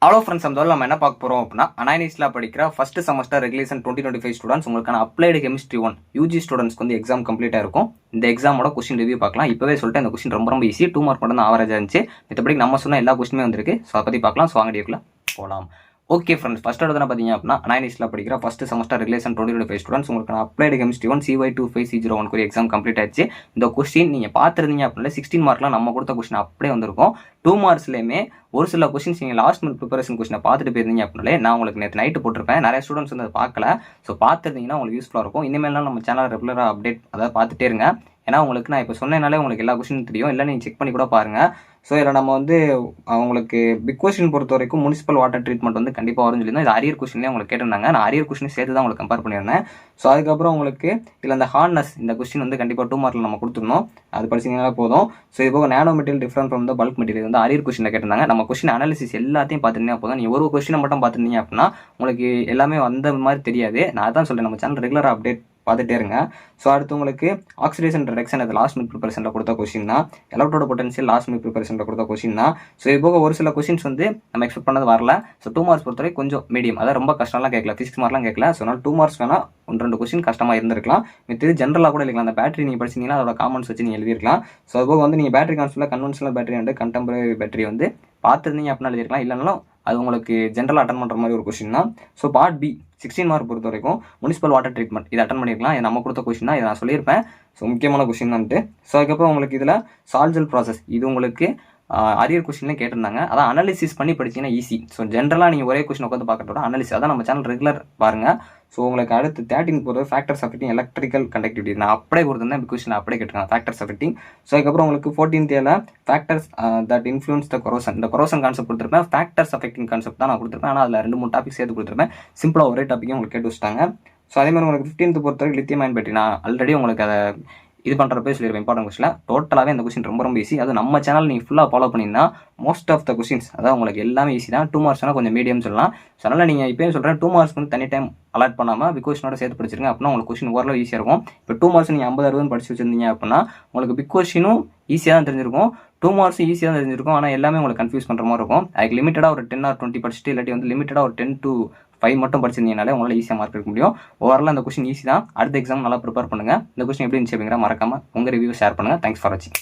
Hello friends, நம்ம என்ன பார்க்க போகிறோம் அப்படின்னா அனானிஸ்ல படிக்கிற ஃபர்ஸ்ட் செமஸ்டர் ரெகுலேஷன் 2025 ஸ்டூடெண்ட்ஸ் உங்களுக்கான அப்ளைடு கெமிஸ்ட்ரி 1 யூஜி ஸ்டூடெண்ட்ஸ்க்கு வந்து எக்ஸாம் கம்ப்ளீட்டாக இருக்கும். இந்த எக்ஸாமோட கொஸ்டின் ரிவ்யூ பார்க்கலாம். இப்போவே சொல்லிட்டு இந்த கொஸ்டின் ரொம்ப ஈஸி, 2 மார்க் மட்டும் தான் ஆவரேஜாக இருந்துச்சு. மற்றபடி நம்ம சொன்ன எல்லா கொஸ்டினுமே வந்திருக்கு. ஸோ அதை பற்றி பார்க்கலாம். ஸோ வாங்கடிக்குள்ள போகலாம். ஓகே ஃப்ரெண்ட்ஸ், ஃபர்ஸ்ட் எடுத்து பார்த்தீங்க அப்படின்னா அனானிஸ்ல படிக்கிற ஃபர்ஸ்ட் செமஸ்டர் ரெகுலேஷன் 2025 ஸ்டூடெண்ட்ஸ் உங்களுக்கு applied chemistry 1 CY25001 exam complete ஆயிடுச்சு. இந்த கொஸ்டின் நீங்கள் பார்த்துருந்தீங்க அப்படின்னா 16 மார்க்லாம் நம்ம கொடுத்த கொஸ்டின் அப்படியே வந்திருக்கும். 2 மார்க்ஸ்லையுமே ஒரு சில கொஸ்டின்ஸ் நீங்கள் லாஸ்ட் மினிட் ப்ரிப்பரேஷன் கொஸ்டினை பார்த்துட்டு போயிருந்தீங்க அப்படின்னாலே நான் உங்களுக்கு நேற்று நைட்டு போட்டிருப்பேன். நிறைய ஸ்டூடெண்ட்ஸ் வந்து அதை பார்க்கல. ஸோ பார்த்துருந்தீங்கன்னா உங்களுக்கு யூஸ்ஃபுல்லாக இருக்கும். இனிமேலாம் நம்ம சேனல் ரெகுலராக அப்டேட் அதாவது பார்த்துட்டே இருங்க. ஏன்னா உங்களுக்கு நான் இப்போ சொன்னேனாலே உங்களுக்கு எல்லா கொஸ்டினும் தெரியும். இல்லை நீங்கள் செக் பண்ணி கூட பாருங்கள். ஸோ இதில் நம்ம வந்து அவங்களுக்கு பிக் கொஸ்டின் பொறுத்த வரைக்கும் முனிசிபல் வாட்டர் ட்ரீட்மெண்ட் வந்து கண்டிப்பாக வரும்னு சொல்லியிருந்தோம். இது அரியர் கொஸ்டின்லேயே உங்களுக்கு கேட்டிருந்தாங்க. நான் அரியர் கொஸ்டின் சேர்த்து தான் உங்களுக்கு கம்பேர் பண்ணியிருந்தேன். ஸோ அதுக்கப்புறம் உங்களுக்கு இதில் அந்த ஹார்ட்னஸ் இந்த கொஸ்டின் வந்து கண்டிப்பாக 2 மார்க்கில் நம்ம கொடுத்துருந்தோம். அது படிச்சிங்கன்னா போதும். ஸோ இது போக nano material different from the bulk material வந்து அரியர் கொஸ்டினில் கேட்டிருந்தாங்க. நம்ம கொஸ்டின் அனாலிசிஸ் எல்லாத்தையும் பார்த்துருந்தீங்க போதும். நீங்கள் ஒரு கொஸ்டினை மட்டும் பார்த்துருந்தீங்க அப்படின்னா உங்களுக்கு எல்லாமே அந்த மாதிரி தெரியாது. நான் தான் சொல்கிறேன், நம்ம சேனல் ரெகுலராக அப்டேட் பார்த்துட்டே இருங்க. ஸோ அடுத்து உங்களுக்கு ஆக்சிடேஷன் ரிடக்ஷன் அது லாஸ்ட் மினிட் ப்ரிப்பரேஷனில் கொடுத்த கொஸ்டின் தான். எலக்ட்ரோட பொட்டன்ஷியல் லாஸ்ட் மினிட் ப்ரிப்பரேஷனில் கொடுத்த கொஸ்டின் தான். ஸோ இது போக ஒரு சில கொஸ்டின்ஸ் வந்து நம்ம எக்ஸ்பெக்ட் பண்ணது வரல. ஸோ 2 மார்க்ஸ் பொறுத்தவரை கொஞ்சம் மீடியம், அதாவது ரொம்ப கஷ்டம்லாம் கேட்கல, ஃபிசிக்ஸ் மார்க்லாம் கேட்கல. ஸோ அதனால் 2 மார்க்ஸ் வேணால் 1-2 கொஸ்டின் கஷ்டமாக இருந்திருக்கலாம். இது ஜென்ரலாக கூட இல்லைங்களா, அந்த பேட்டரி நீங்கள் படிச்சிங்கன்னா அதோட காமன்ஸ் வச்சு நீங்கள் எழுதிருக்கலாம். ஸோ அது போக வந்து நீங்கள் பேட்டரி கான்செப்டில் கன்வென்ஷனல் பேட்டரி வந்து கண்டெம்பரரி பேட்டரி வந்து பார்த்துருந்தீங்க அப்படின்னா எழுதிருக்கலாம். இல்லைனாலும் அது உங்களுக்கு ஜென்ரல் அட்டன் பண்ணுற மாதிரி ஒரு கொஸ்டின் தான். ஸோ பார்ட் பி 16 மார்க் பொறுத்த வரைக்கும் முனிசிபல் வாட்டர் ட்ரீட்மெண்ட் இது அட்டன் பண்ணியிருக்கலாம். இது நம்ம கொடுத்த கொஸ்டின் தான், இதை நான் சொல்லியிருப்பேன். ஸோ முக்கியமான கொஸ்டின் தான்ட்டு. ஸோ அதுக்கப்புறம் உங்களுக்கு இதில் சால்ஜல் ப்ராசஸ் இது உங்களுக்கு அரியர் கொஸ்டின்லேயே கேட்டிருந்தாங்க. அதான் அனாலிசிஸ் பண்ணி படிச்சிங்கன்னா ஈஸி. ஸோ ஜென்ரலாக நீங்கள் ஒரே கொஸ்டின் உட்காந்து பார்க்கறதோட அனாலிசிஸ் அதான் நம்ம சேனல் ரெகுலர் பாருங்கள். ஸோ உங்களுக்கு அடுத்து 13 போகிறது ஃபேக்டர்ஸ் அஃபெக்டிங் எலக்ட்ரிக்கல் கண்டக்டிவிட்டி. நான் அப்படியே கொடுத்துருந்தேன், பிக் கொஸ்டின் அப்படியே கேட்டிருக்கேன் ஃபேக்டர்ஸ் அஃபெக்டிங். ஸோ அதுக்கப்புறம் உங்களுக்கு 14th factors that influence the corrosion. இந்த கொரோசன் கான்செப்ட் கொடுத்துருப்பேன். ஃபேக்டர்ஸ் அஃபெக்டிங் கான்செப்ட் தான் நான் கொடுத்துருப்பேன். ஆனால் அதில் 2-3 டாபிக் சேர்த்து கொடுத்துருப்பேன். சிம்பிளாக ஒரே டாப்பிக்கே உங்களுக்கு கேட்டு வச்சுட்டாங்க. ஸோ அதே மாதிரி உங்களுக்கு 15th பொறுத்தவரைக்கும் லித்தியம் அயன் பேட்டரி. நான் ஆல்ரெடி உங்களுக்கு அதை இது பண்ணுறப்பே சொல்லியிருப்பேன் இம்பார்ட்டன்ட் கொஸ்டின். டோட்டலாகவே இந்த கொஸ்டின் ரொம்ப ஈஸி. அது நம்ம சேனல் நீங்கள் ஃபுல்லாக ஃபாலோ பண்ணிங்கன்னா மோஸ்ட் ஆஃப் த கொஸ்டின்ஸ் அதாவது உங்களுக்கு எல்லாமே ஈஸி தான். 2 மார்க்ஸ்னால் கொஞ்சம் மீடியம் சொல்லலாம். ஸோ அதனால் நீங்கள் இப்போயும் சொல்கிறேன் 2 மார்க்ஸ் வந்து தனி டைம் அலாட் பண்ணாமல் பிக் கொஸ்டினோட சேர்த்து படிச்சிருங்க. அப்படின்னா உங்களுக்கு கொஸ்டின் ஓரளவு ஈஸியாக இருக்கும். இப்போ 2 மார்க்ஸ் நீங்கள் 50-60 படிச்சு வச்சிருந்தீங்க அப்படின்னா உங்களுக்கு பிக் கொஸ்டினும் ஈஸியாக தான் தெரிஞ்சிருக்கும், 2 மார்க்ஸும் ஈஸியாக தான் தெரிஞ்சிருக்கும். ஆனால் எல்லாமே உங்களுக்கு கன்ஃபியூஸ் பண்ணுற மாதிரி இருக்கும். அதுக்கு லிமிட்டடாக ஒரு 10 or 20 படிச்சுட்டு இல்லாட்டி வந்து லிமிட்டடாக ஒரு 10 to 5 மட்டும் படிச்சிருந்தீங்கனாலே உங்களால் ஈஸியாக மார்க் எடுக்க முடியும். ஓவரால் அந்த கொஸ்டின் ஈஸி தான். அடுத்த எக்ஸாம் நல்லா ப்ரிப்பேர் பண்ணுங்கள். இந்த கொஸ்டின் எப்படி இருந்துச்சு அப்படிங்கிற மறக்காமல் உங்கள் ரிவ்யூ ஷேர் பண்ணுங்கள். தேங்க்ஸ் ஃபார் வாட்சிங்.